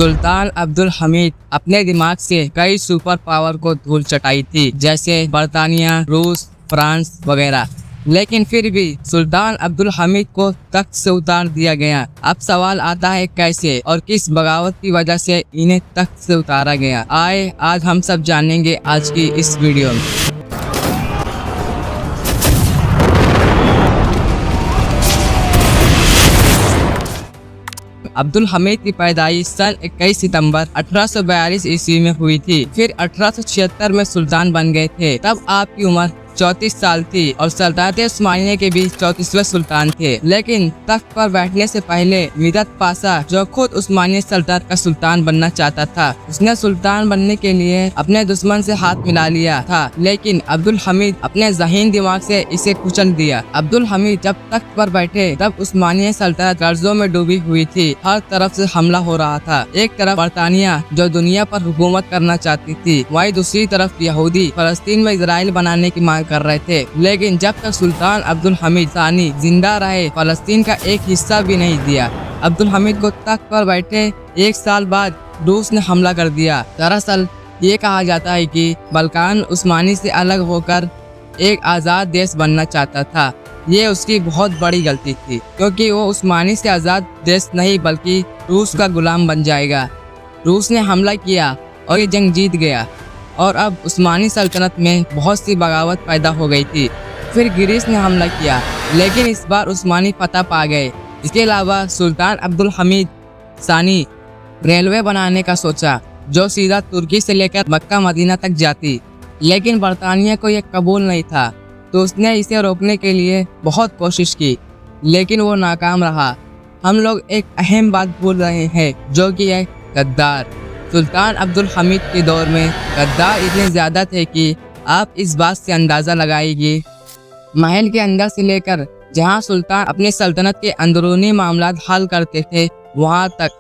सुल्तान अब्दुल हमीद अपने दिमाग से कई सुपर पावर को धूल चटाई थी, जैसे बर्तानिया, रूस, फ्रांस वगैरह। लेकिन फिर भी सुल्तान अब्दुल हमीद को तख्त से उतार दिया गया। अब सवाल आता है कैसे और किस बगावत की वजह से इन्हें तख्त से उतारा गया। आए आज हम सब जानेंगे आज की इस वीडियो में। अब्दुल हमीद की पैदाइश सन 21 सितंबर 1842 ईस्वी में हुई थी। फिर 1876 में सुल्तान बन गए थे। तब आपकी उम्र 34 साल थी और सल्तनत उस्मानिया के भी 34वें सुल्तान थे। लेकिन तख्त पर बैठने से पहले मिदत पाशा, जो खुद उस्मानिया सल्तनत का सुल्तान बनना चाहता था, उसने सुल्तान बनने के लिए अपने दुश्मन से हाथ मिला लिया था। लेकिन अब्दुल हमीद अपने ज़हीन दिमाग से इसे कुचल दिया। अब्दुल हमीद जब तख्त पर बैठे तब उस्मानिया सल्तनत कर्जों में डूबी हुई थी। हर तरफ से हमला हो रहा था। एक तरफ बर्तानिया जो दुनिया पर हुकूमत करना चाहती थी, वहीं दूसरी तरफ यहूदी फलस्तीन में इजराइल बनाने की मांग कर रहे थे। लेकिन जब तक सुल्तान अब्दुल हमीद सानी जिंदा रहे, फलस्तीन का एक हिस्सा भी नहीं दिया। अब्दुल हमीद को तख्त पर बैठे 1 साल बाद रूस ने हमला कर दिया। दरअसल ये कहा जाता है कि बल्कान उस्मानी से अलग होकर एक आज़ाद देश बनना चाहता था। ये उसकी बहुत बड़ी गलती थी, क्योंकि वो उस्मानी से आज़ाद देश नहीं बल्कि रूस का गुलाम बन जाएगा। रूस ने हमला किया और ये जंग जीत गया और अब उस्मानी सल्तनत में बहुत सी बगावत पैदा हो गई थी। फिर ग्रीस ने हमला किया, लेकिन इस बार उस्मानी फतह पा गए। इसके अलावा सुल्तान अब्दुल हमीद सानी रेलवे बनाने का सोचा, जो सीधा तुर्की से लेकर मक्का मदीना तक जाती। लेकिन बरतानिया को यह कबूल नहीं था, तो उसने इसे रोकने के लिए बहुत कोशिश की, लेकिन वो नाकाम रहा। हम लोग एक अहम बात भूल रहे हैं, जो कि है गद्दार। सुल्तान अब्दुल हमीद के दौर में गद्दार इतने ज़्यादा थे कि आप इस बात से अंदाज़ा लगाएंगे, महल के अंदर से लेकर जहां सुल्तान अपने सल्तनत के अंदरूनी मामलात हल करते थे वहां तक,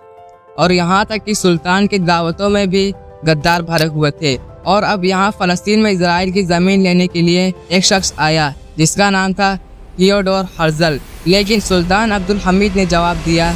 और यहां तक कि सुल्तान की दावतों में भी गद्दार भरे हुए थे। और अब यहां फ़लस्तीन में इजराइल की ज़मीन लेने के लिए एक शख्स आया जिसका नाम था थियोडोर हर्जल। लेकिन सुल्तान अब्दुल हमीद ने जवाब दिया